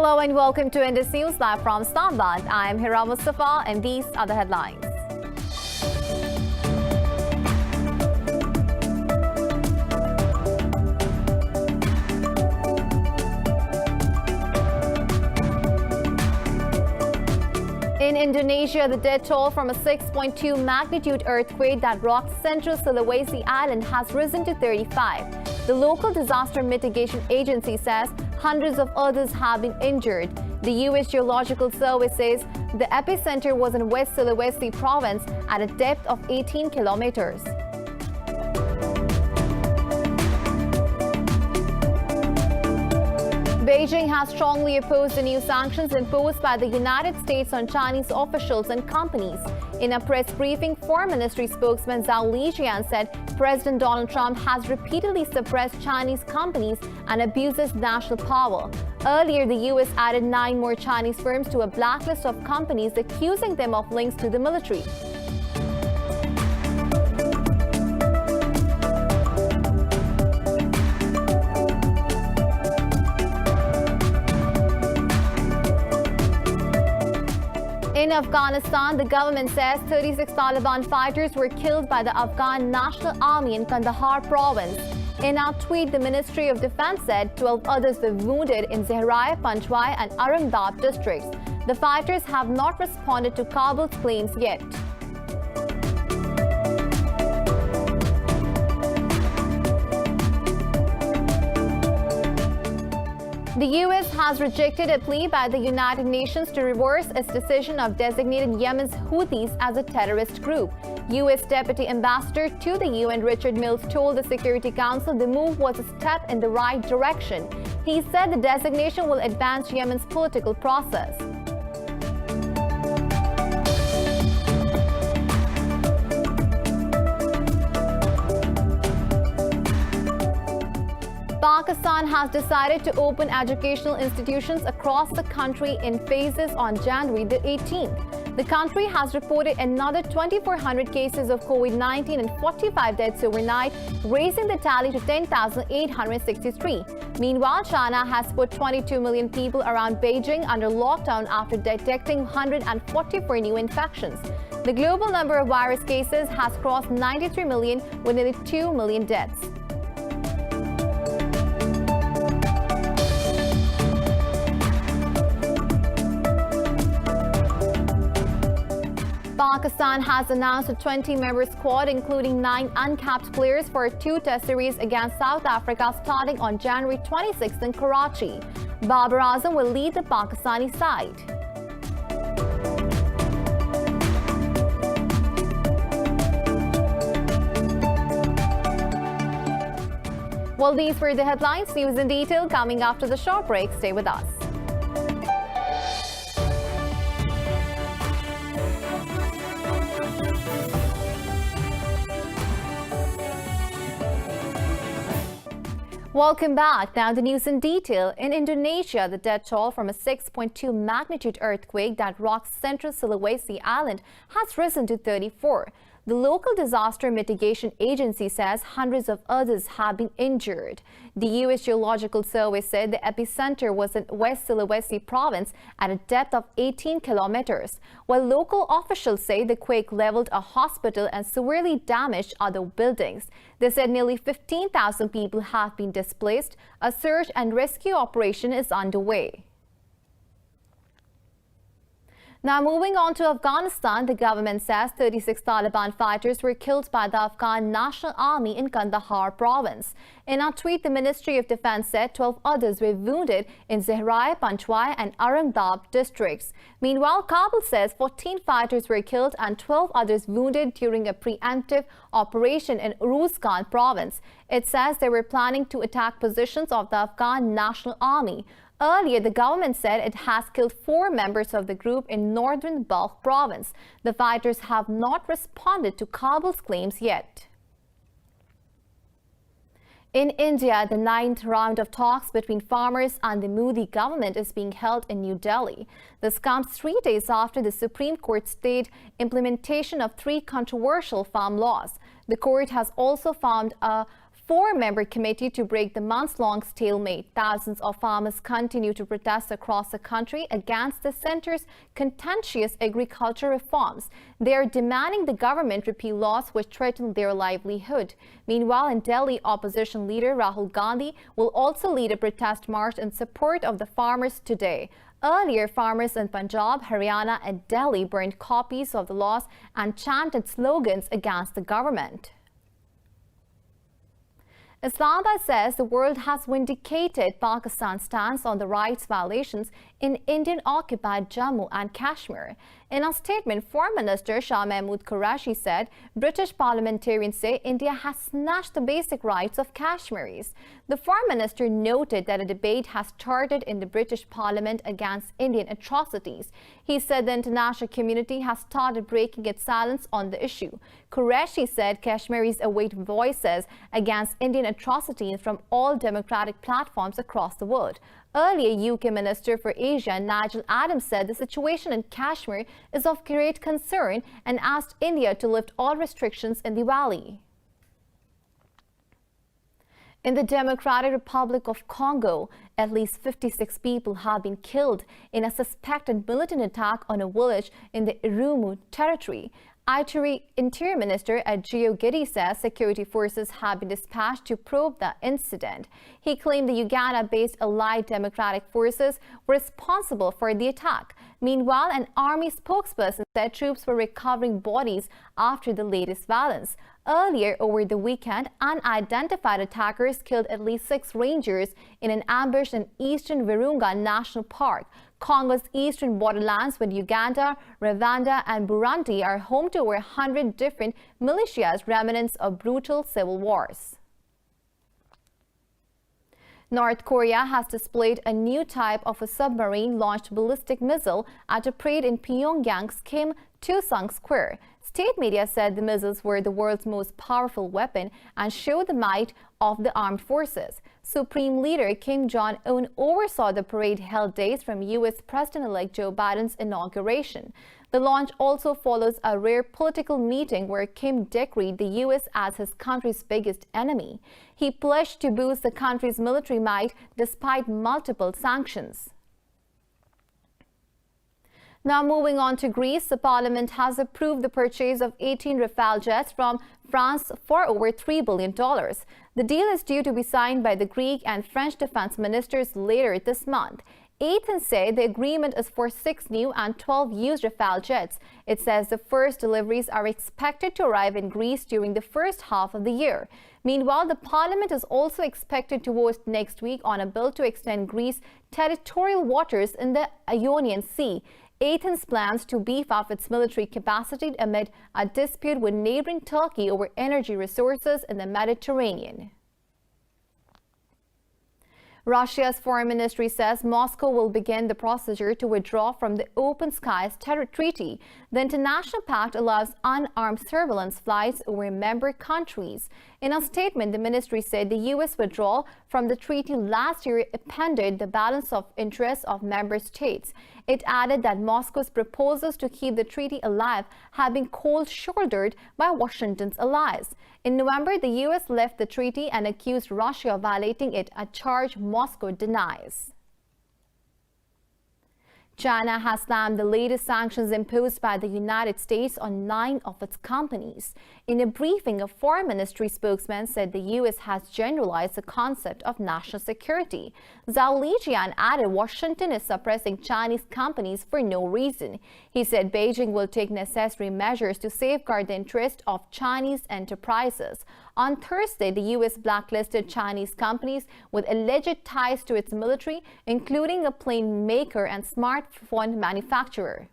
Hello and welcome to Indus News live from Islamabad. I am Hira Mustafa and these are the headlines. In Indonesia, the death toll from a 6.2 magnitude earthquake that rocked central Sulawesi Island has risen to 35. The local disaster mitigation agency says hundreds of others have been injured. The U.S. Geological Survey says the epicenter was in West Sulawesi province at a depth of 18 kilometers. Beijing has strongly opposed the new sanctions imposed by the United States on Chinese officials and companies. In a press briefing, Foreign Ministry spokesman Zhao Lijian said President Donald Trump has repeatedly suppressed Chinese companies and abuses national power. Earlier, the U.S. added 9 more Chinese firms to a blacklist of companies accusing them of links to the military. In Afghanistan, the government says 36 Taliban fighters were killed by the Afghan National Army in Kandahar province. In a tweet, the Ministry of Defense said 12 others were wounded in Zehraya, Panjwai and Aurangabad districts. The fighters have not responded to Kabul's claims yet. The U.S. has rejected a plea by the United Nations to reverse its decision of designating Yemen's Houthis as a terrorist group. U.S. Deputy Ambassador to the UN Richard Mills told the Security Council the move was a step in the right direction. He said the designation will advance Yemen's political process. Pakistan has decided to open educational institutions across the country in phases on January the 18th. The country has reported another 2,400 cases of COVID-19 and 45 deaths overnight, raising the tally to 10,863. Meanwhile, China has put 22 million people around Beijing under lockdown after detecting 144 new infections. The global number of virus cases has crossed 93 million with nearly 2 million deaths. Pakistan has announced a 20-member squad, including 9 uncapped players for a 2-test series against South Africa starting on January 26th in Karachi. Babar Azam will lead the Pakistani side. Well, these were the headlines. News in detail coming after the short break. Stay with us. Welcome back. Now the news in detail. In Indonesia, the death toll from a 6.2 magnitude earthquake that rocked central Sulawesi Island has risen to 34. The local disaster mitigation agency says hundreds of others have been injured. The U.S. Geological Survey said the epicenter was in West Sulawesi province at a depth of 18 kilometers, while local officials say the quake leveled a hospital and severely damaged other buildings. They said nearly 15,000 people have been displaced. A search and rescue operation is underway. Now moving on to Afghanistan, the government says 36 Taliban fighters were killed by the Afghan National Army in Kandahar province. In a tweet, the Ministry of Defense said 12 others were wounded in Zehraya, Panjwai and Aurangabad districts. Meanwhile, Kabul says 14 fighters were killed and 12 others wounded during a preemptive operation in Uruzgan province. It says they were planning to attack positions of the Afghan National Army. Earlier, the government said it has killed 4 members of the group in northern Balkh province. The fighters have not responded to Kabul's claims yet. In India, the 9th round of talks between farmers and the Modi government is being held in New Delhi. This comes 3 days after the Supreme Court stayed implementation of 3 controversial farm laws. The court has also found a 4-member committee to break the months-long stalemate. Thousands of farmers continue to protest across the country against the centre's contentious agriculture reforms. They are demanding the government repeal laws which threaten their livelihood. Meanwhile, in Delhi, opposition leader Rahul Gandhi will also lead a protest march in support of the farmers today. Earlier, farmers in Punjab, Haryana and Delhi burned copies of the laws and chanted slogans against the government. Islamabad says the world has vindicated Pakistan's stance on the rights violations in Indian-occupied Jammu and Kashmir. In a statement, Foreign Minister Shah Mahmood Qureshi said British parliamentarians say India has snatched the basic rights of Kashmiris. The Foreign Minister noted that a debate has started in the British Parliament against Indian atrocities. He said the international community has started breaking its silence on the issue. Qureshi said Kashmiris await voices against Indian atrocities from all democratic platforms across the world. Earlier, UK Minister for Asia Nigel Adams said the situation in Kashmir is of great concern and asked India to lift all restrictions in the valley. In the Democratic Republic of Congo, at least 56 people have been killed in a suspected militant attack on a village in the Irumu territory. Interior Minister Adjio Gidi says security forces have been dispatched to probe the incident. He claimed the Uganda-based Allied Democratic Forces were responsible for the attack. Meanwhile, an army spokesperson said troops were recovering bodies after the latest violence. Earlier over the weekend, unidentified attackers killed at least 6 rangers in an ambush in eastern Virunga National Park. Congo's eastern borderlands with Uganda, Rwanda and Burundi are home to over 100 different militias, remnants of brutal civil wars. North Korea has displayed a new type of a submarine-launched ballistic missile at a parade in Pyongyang's Kim Il-sung Square. State media said the missiles were the world's most powerful weapon and show the might of the armed forces. Supreme Leader Kim Jong-un oversaw the parade held days from U.S. President-elect Joe Biden's inauguration. The launch also follows a rare political meeting where Kim decried the U.S. as his country's biggest enemy. He pledged to boost the country's military might despite multiple sanctions. Now moving on to Greece, the parliament has approved the purchase of 18 Rafale jets from France for over $3 billion. The deal is due to be signed by the Greek and French defense ministers later this month. Athens said the agreement is for 6 new and 12 used Rafale jets. It says the first deliveries are expected to arrive in Greece during the first half of the year. Meanwhile, the parliament is also expected to vote next week on a bill to extend Greece's territorial waters in the Ionian Sea. Athens plans to beef up its military capacity amid a dispute with neighboring Turkey over energy resources in the Mediterranean. Russia's foreign ministry says Moscow will begin the procedure to withdraw from the Open Skies Treaty. The international pact allows unarmed surveillance flights over member countries. In a statement, the ministry said the U.S. withdrawal from the treaty last year upended the balance of interests of member states. It added that Moscow's proposals to keep the treaty alive have been cold-shouldered by Washington's allies. In November, the U.S. left the treaty and accused Russia of violating it, a charge Moscow denies. China has slammed the latest sanctions imposed by the United States on 9 of its companies. In a briefing, a foreign ministry spokesman said the U.S. has generalized the concept of national security. Zhao Lijian added Washington is suppressing Chinese companies for no reason. He said Beijing will take necessary measures to safeguard the interest of Chinese enterprises. On Thursday, the U.S. blacklisted Chinese companies with alleged ties to its military, including a plane maker and smartphone manufacturer.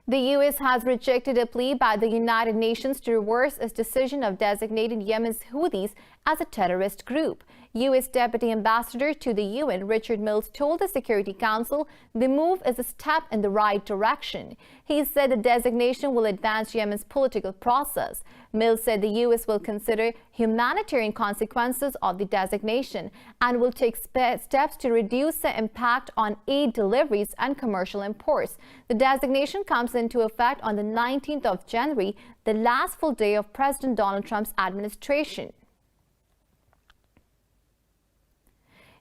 The U.S. has rejected a plea by the United Nations to reverse its decision of designating Yemen's Houthis as a terrorist group. U.S. Deputy Ambassador to the UN, Richard Mills, told the Security Council the move is a step in the right direction. He said the designation will advance Yemen's political process. Mills said the U.S. will consider humanitarian consequences of the designation and will take steps to reduce the impact on aid deliveries and commercial imports. The designation comes into effect on the 19th of January, the last full day of President Donald Trump's administration.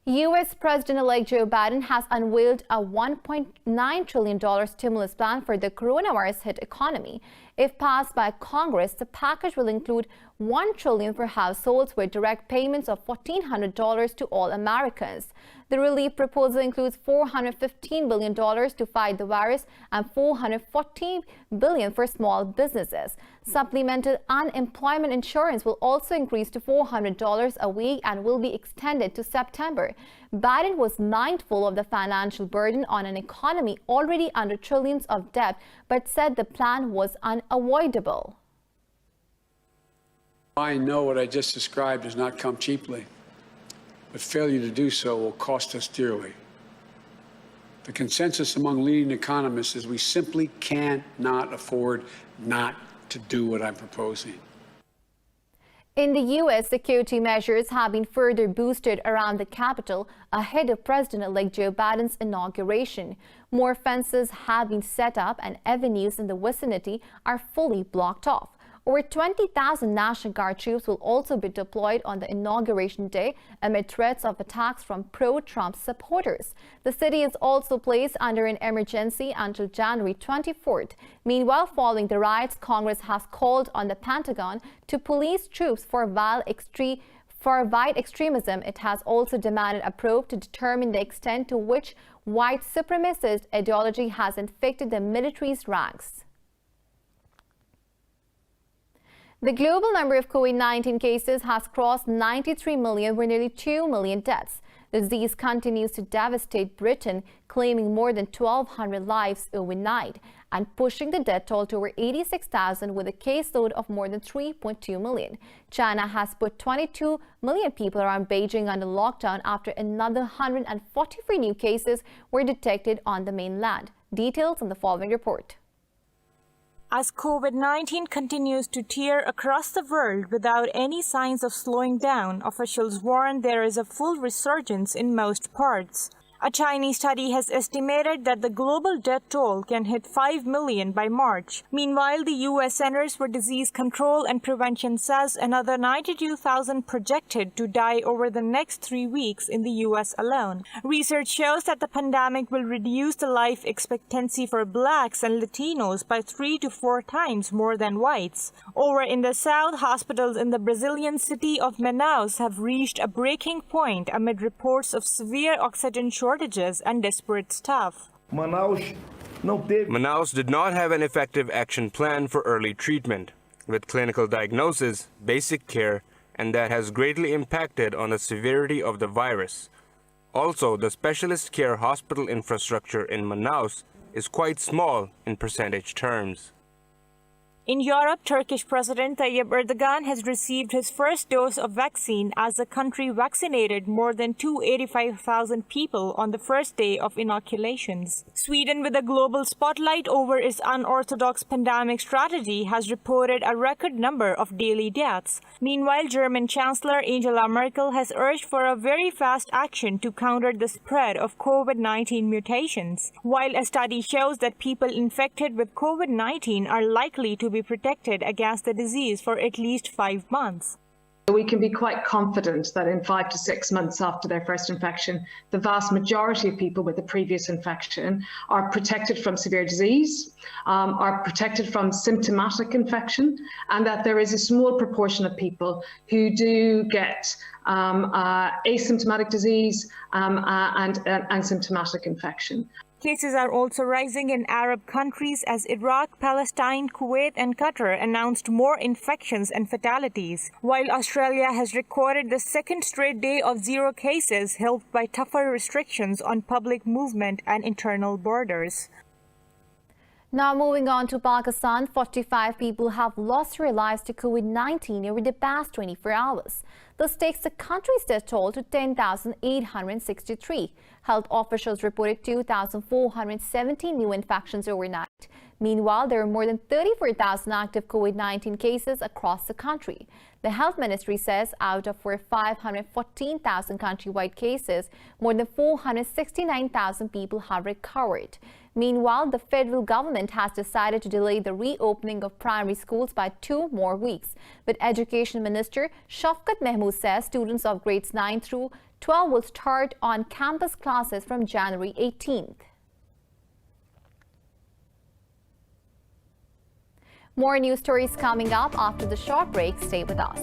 U.S. President-elect Joe Biden has unveiled a $1.9 trillion stimulus plan for the coronavirus-hit economy. If passed by Congress, the package will include $1 trillion for households with direct payments of $1,400 to all Americans. The relief proposal includes $415 billion to fight the virus and $440 billion for small businesses. Supplemental unemployment insurance will also increase to $400 a week and will be extended to September. Biden was mindful of the financial burden on an economy already under trillions of debt, but said the plan was unavoidable. I know what I just described does not come cheaply, but failure to do so will cost us dearly. The consensus among leading economists is we simply cannot afford not to do what I'm proposing. In the U.S., security measures have been further boosted around the Capitol ahead of President-elect Joe Biden's inauguration. More fences have been set up and avenues in the vicinity are fully blocked off. Over 20,000 National Guard troops will also be deployed on the inauguration day amid threats of attacks from pro-Trump supporters. The city is also placed under an emergency until January 24th. Meanwhile, following the riots, Congress has called on the Pentagon to police troops for violent extremism. It has also demanded a probe to determine the extent to which white supremacist ideology has infected the military's ranks. The global number of COVID-19 cases has crossed 93 million with nearly 2 million deaths. The disease continues to devastate Britain, claiming more than 1,200 lives overnight and pushing the death toll to over 86,000 with a caseload of more than 3.2 million. China has put 22 million people around Beijing under lockdown after another 143 new cases were detected on the mainland. Details in the following report. As COVID-19 continues to tear across the world without any signs of slowing down, officials warn there is a full resurgence in most parts. A Chinese study has estimated that the global death toll can hit 5 million by March. Meanwhile, the U.S. Centers for Disease Control and Prevention says another 92,000 projected to die over the next 3 weeks in the U.S. alone. Research shows that the pandemic will reduce the life expectancy for blacks and Latinos by 3 to 4 times more than whites. Over in the south, hospitals in the Brazilian city of Manaus have reached a breaking point amid reports of severe oxygen shortages and desperate staff. Manaus did not have an effective action plan for early treatment, with clinical diagnosis, basic care, and that has greatly impacted on the severity of the virus. Also, the specialist care hospital infrastructure in Manaus is quite small in percentage terms. In Europe, Turkish President Tayyip Erdogan has received his first dose of vaccine as the country vaccinated more than 285,000 people on the first day of inoculations. Sweden, with a global spotlight over its unorthodox pandemic strategy, has reported a record number of daily deaths. Meanwhile, German Chancellor Angela Merkel has urged for a very fast action to counter the spread of COVID-19 mutations. While a study shows that people infected with COVID-19 are likely to be protected against the disease for at least 5 months. We can be quite confident that in 5 to 6 months after their first infection, the vast majority of people with a previous infection are protected from severe disease, are protected from symptomatic infection, and that there is a small proportion of people who do get asymptomatic disease and symptomatic infection. Cases are also rising in Arab countries as Iraq, Palestine, Kuwait, and Qatar announced more infections and fatalities, while Australia has recorded the second straight day of 0 cases, helped by tougher restrictions on public movement and internal borders. Now moving on to Pakistan, 45 people have lost their lives to COVID-19 over the past 24 hours. This takes the country's death toll to 10,863. Health officials reported 2,417 new infections overnight. Meanwhile, there are more than 34,000 active COVID-19 cases across the country. The health ministry says out of 514,000 countrywide cases, more than 469,000 people have recovered. Meanwhile, the federal government has decided to delay the reopening of primary schools by 2 more weeks. But Education Minister Shafqat Mahmood says students of grades 9 through 12 will start on-campus classes from January 18th. More news stories coming up after the short break. Stay with us.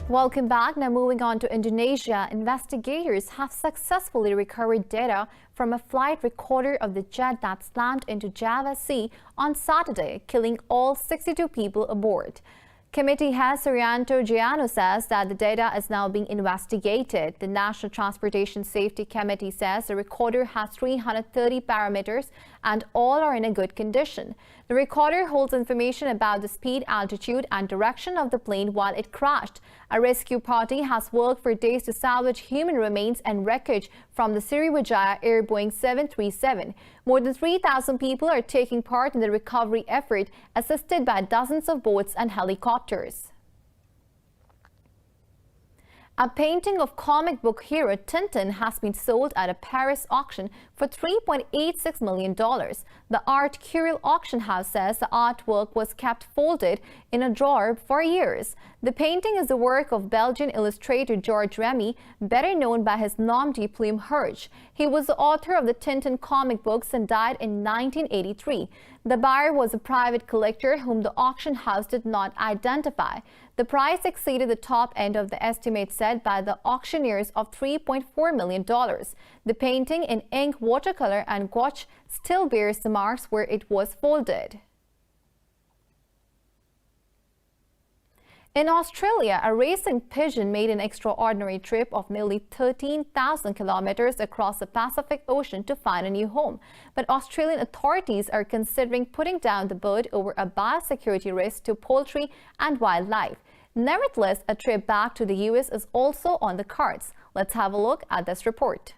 Welcome back. Now moving on to Indonesia, investigators have successfully recovered data from a flight recorder of the jet that slammed into Java Sea on Saturday, killing all 62 people aboard. Committee head Suryanto Giano says that the data is now being investigated. The National Transportation Safety Committee says the recorder has 330 parameters and all are in a good condition. The recorder holds information about the speed, altitude and direction of the plane while it crashed. A rescue party has worked for days to salvage human remains and wreckage from the Sriwijaya Air Boeing 737. More than 3,000 people are taking part in the recovery effort, assisted by dozens of boats and helicopters. A painting of comic book hero Tintin has been sold at a Paris auction for $3.86 million. The Art Curial auction house says the artwork was kept folded in a drawer for years. The painting is the work of Belgian illustrator George Remy, better known by his nom de plume Herge. He was the author of the Tintin comic books and died in 1983. The buyer was a private collector whom the auction house did not identify. The price exceeded the top end of the estimate set by the auctioneers of $3.4 million. The painting in ink, watercolor and gouache still bears the marks where it was folded. In Australia, a racing pigeon made an extraordinary trip of nearly 13,000 kilometers across the Pacific Ocean to find a new home. But Australian authorities are considering putting down the bird over a biosecurity risk to poultry and wildlife. Nevertheless, a trip back to the US is also on the cards. Let's have a look at this report.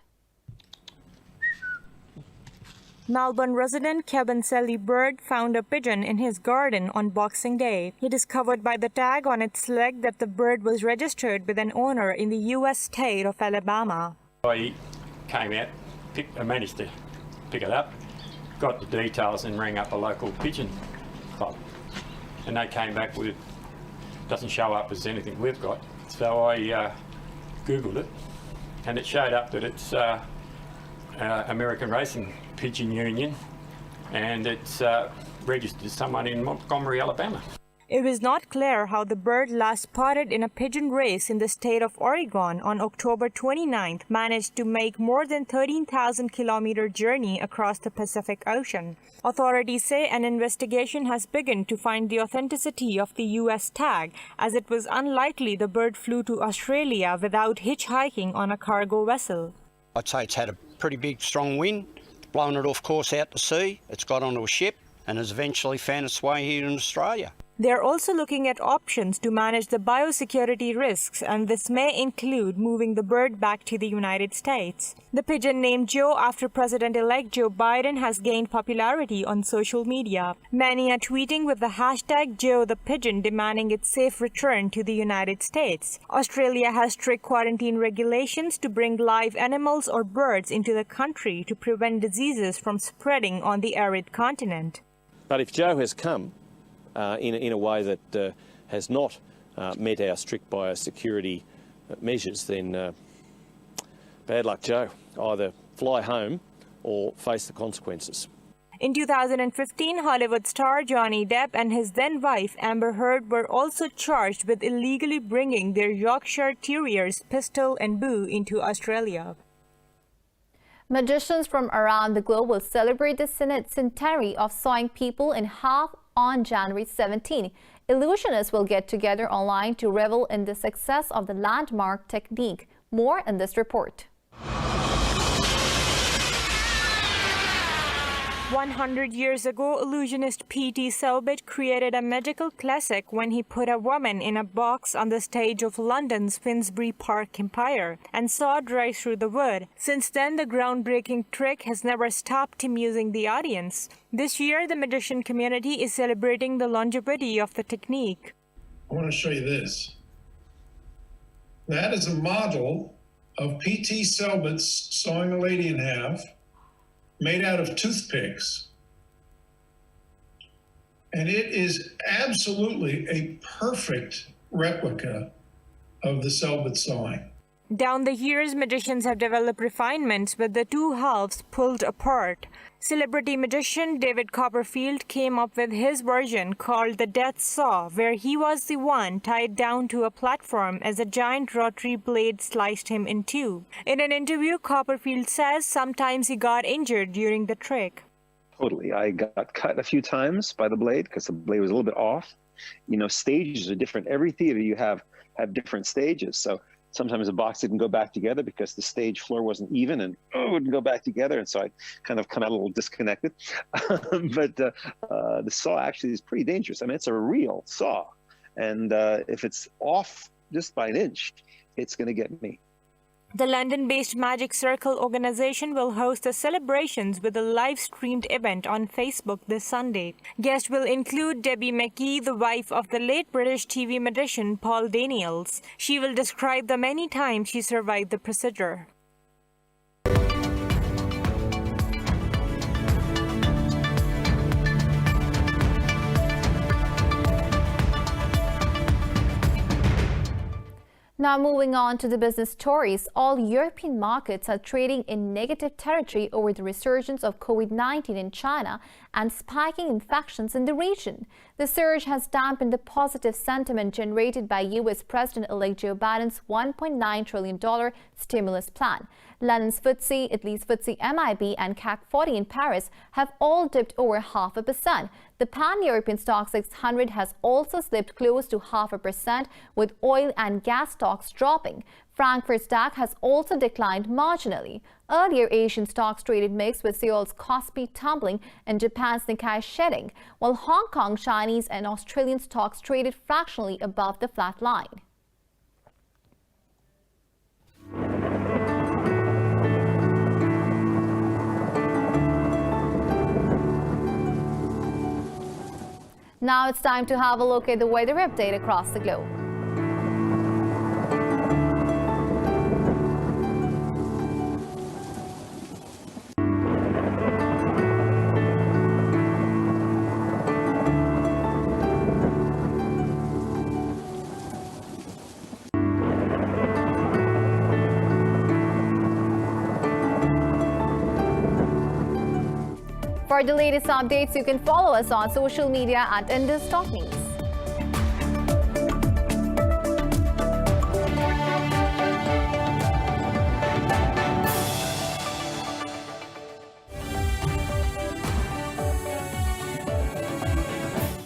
Melbourne resident Kevin Selly Bird found a pigeon in his garden on Boxing Day. He discovered by the tag on its leg that the bird was registered with an owner in the U.S. state of Alabama. I came out, managed to pick it up, got the details and rang up a local pigeon club. And they came back with, doesn't show up as anything we've got. So I Googled it and it showed up that it's American Racing Pigeon Union, and it's registered to someone in Montgomery, Alabama. It was not clear how the bird, last spotted in a pigeon race in the state of Oregon on October 29th, managed to make more than 13,000-kilometer journey across the Pacific Ocean. Authorities say an investigation has begun to find the authenticity of the U.S. tag, as it was unlikely the bird flew to Australia without hitchhiking on a cargo vessel. I'd say it's had a pretty big, strong wind, blown it off course out to sea. It's got onto a ship and has eventually found its way here in Australia. They are also looking at options to manage the biosecurity risks, and this may include moving the bird back to the United States. The pigeon, named Joe after President-elect Joe Biden, has gained popularity on social media. Many are tweeting with the hashtag Joe the Pigeon, demanding its safe return to the United States. Australia has strict quarantine regulations to bring live animals or birds into the country to prevent diseases from spreading on the arid continent. But if Joe has come in a way that has not met our strict biosecurity measures, then bad luck, Joe. Either fly home or face the consequences. In 2015, Hollywood star Johnny Depp and his then-wife Amber Heard were also charged with illegally bringing their Yorkshire Terriers Pistol and Boo into Australia. Magicians from around the globe will celebrate the centenary of sawing people in half on January 17. Illusionists will get together online to revel in the success of the landmark technique. More in this report. 100 years ago, illusionist P.T. Selbit created a magical classic when he put a woman in a box on the stage of London's Finsbury Park Empire and sawed right through the wood. Since then, the groundbreaking trick has never stopped amusing the audience. This year, the magician community is celebrating the longevity of the technique. I want to show you this. That is a model of P.T. Selbit's sawing a lady in half, made out of toothpicks. And it is absolutely a perfect replica of the Selbit sawing. Down the years, magicians have developed refinements with the two halves pulled apart. Celebrity magician David Copperfield came up with his version called the Death Saw, where he was the one tied down to a platform as a giant rotary blade sliced him in two. In an interview, Copperfield says sometimes he got injured during the trick. Totally. I got cut a few times by the blade because the blade was a little bit off. You know, stages are different. Every theater you have different stages. So sometimes the box didn't go back together because the stage floor wasn't even and it wouldn't go back together. And so I kind of come out a little disconnected. But the saw actually is pretty dangerous. I mean, it's a real saw. And if it's off just by an inch, it's going to get me. The London-based Magic Circle organization will host the celebrations with a live-streamed event on Facebook this Sunday. Guests will include Debbie McGee, the wife of the late British TV magician Paul Daniels. She will describe the many times she survived the procedure. Now moving on to the business stories, all European markets are trading in negative territory over the resurgence of COVID-19 in China and spiking infections in the region. The surge has dampened the positive sentiment generated by U.S. President-elect Joe Biden's $1.9 trillion stimulus plan. London's FTSE, Italy's FTSE MIB and CAC 40 in Paris have all dipped over 0.5%. The pan-European stock 600 has also slipped close to 0.5%, with oil and gas stocks dropping. Frankfurt's DAX has also declined marginally. Earlier, Asian stocks traded mixed, with Seoul's Kospi tumbling and Japan's Nikkei shedding, while Hong Kong, Chinese and Australian stocks traded fractionally above the flat line. Now it's time to have a look at the weather update across the globe. For the latest updates, you can follow us on social media at Indus News.